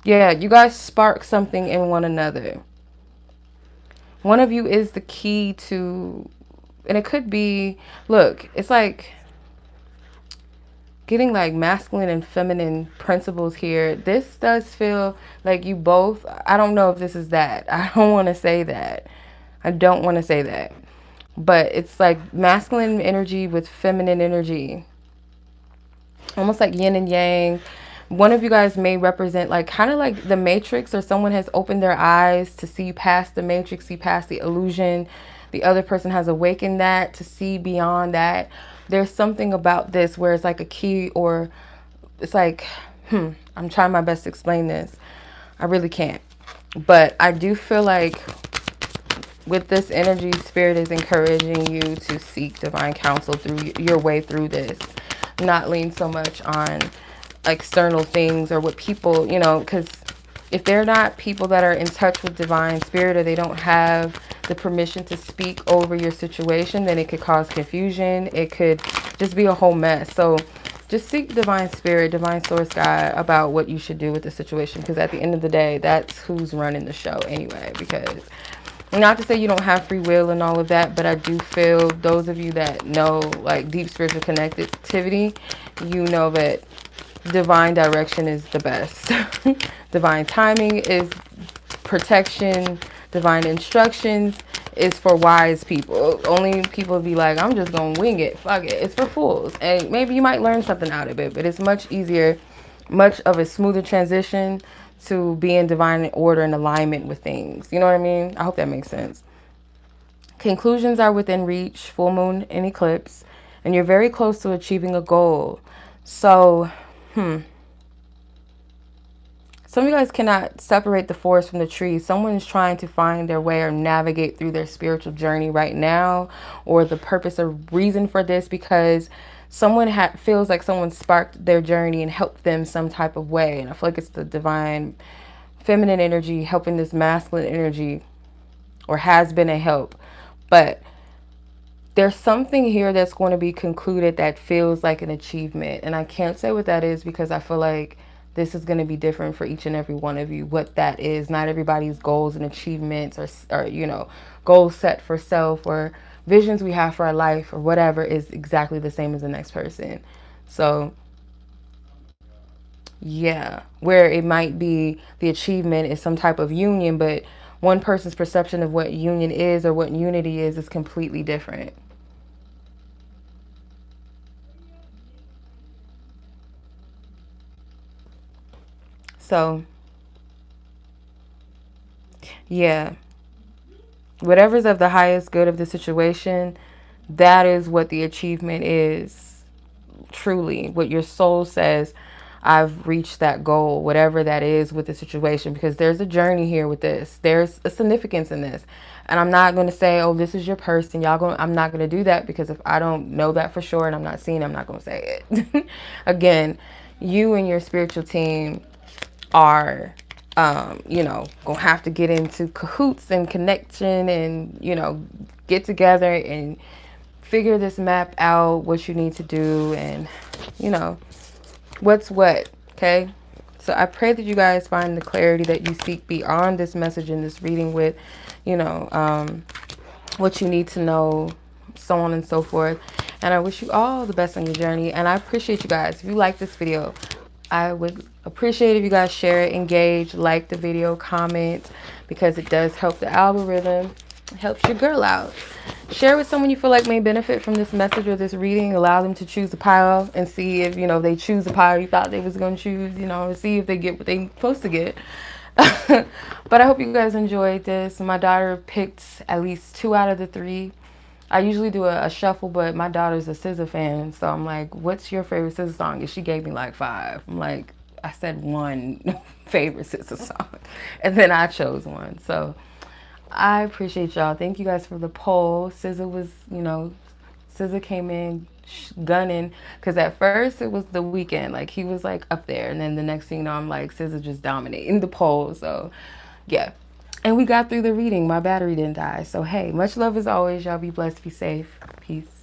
Yeah, you guys spark something in one another. One of you is the key to, and it could be, look, it's like getting like masculine and feminine principles here. This does feel like you both, I don't know if this is that. I don't want to say that. I don't want to say that. But it's like masculine energy with feminine energy. Almost like yin and yang. One of you guys may represent like kind of like the Matrix, or someone has opened their eyes to see past the Matrix, see past the illusion. The other person has awakened that to see beyond that. There's something about this where it's like a key, or it's like, I'm trying my best to explain this. I really can't. But I do feel like with this energy, Spirit is encouraging you to seek divine counsel through your way through this. Not lean so much on external things or what people, you know, because if they're not people that are in touch with divine spirit, or they don't have the permission to speak over your situation, then it could cause confusion. It could just be a whole mess. So just seek divine spirit, divine source guide about what you should do with the situation, because at the end of the day, that's who's running the show anyway. Because not to say you don't have free will and all of that, but I do feel those of you that know like deep spiritual connectivity, you know that divine direction is the best. Divine timing is protection. Divine instructions is for wise people. Only people be like, I'm just gonna wing it, fuck it. It's for fools. And maybe you might learn something out of it, but it's much easier, much of a smoother transition to be in divine order and alignment with things. You know what I mean? I hope that makes sense. Conclusions are within reach, full moon and eclipse, and you're very close to achieving a goal. So, some of you guys cannot separate the forest from the trees. Someone is trying to find their way or navigate through their spiritual journey right now, or the purpose or reason for this, because someone feels like someone sparked their journey and helped them some type of way. And I feel like it's the divine feminine energy helping this masculine energy, or has been a help. But there's something here that's going to be concluded that feels like an achievement. And I can't say what that is, because I feel like this is going to be different for each and every one of you, what that is. Not everybody's goals and achievements, or you know, goals set for self, or visions we have for our life, or whatever, is exactly the same as the next person. So yeah, where it might be the achievement is some type of union, but one person's perception of what union is, or what unity is completely different. So yeah, whatever's of the highest good of the situation, that is what the achievement is. Truly, what your soul says, I've reached that goal, whatever that is with the situation, because there's a journey here with this. There's a significance in this. And I'm not going to say, oh, this is your person. I'm not going to do that, because if I don't know that for sure and I'm not seeing it, I'm not going to say it. Again, you and your spiritual team are, you know, gonna have to get into cahoots and connection, and, you know, get together and figure this map out, what you need to do, and, you know, what's what. Okay, so I pray that you guys find the clarity that you seek beyond this message in this reading, with, you know, what you need to know, so on and so forth. And I wish you all the best on your journey, and I appreciate you guys. If you like this video, I would appreciate if you guys share it, engage, like the video, comment, because it does help the algorithm. Helps your girl out. Share with someone you feel like may benefit from this message or this reading. Allow them to choose a pile and see if, they choose the pile you thought they was going to choose, see if they get what they supposed to get. But I hope you guys enjoyed this. My daughter picked at least 2 out of the 3. I usually do a shuffle, but my daughter's a SZA fan. So I'm like, what's your favorite SZA song? And she gave me like 5. I'm like, I said one favorite SZA song. And then I chose one. So I appreciate y'all. Thank you guys for the poll. SZA was, SZA came in gunning, because at first it was The Weeknd. Like, he was like up there, and then the next thing you know, I'm like, SZA just dominating the poll. So yeah, and we got through the reading. My battery didn't die. So hey, much love as always. Y'all be blessed, be safe, peace.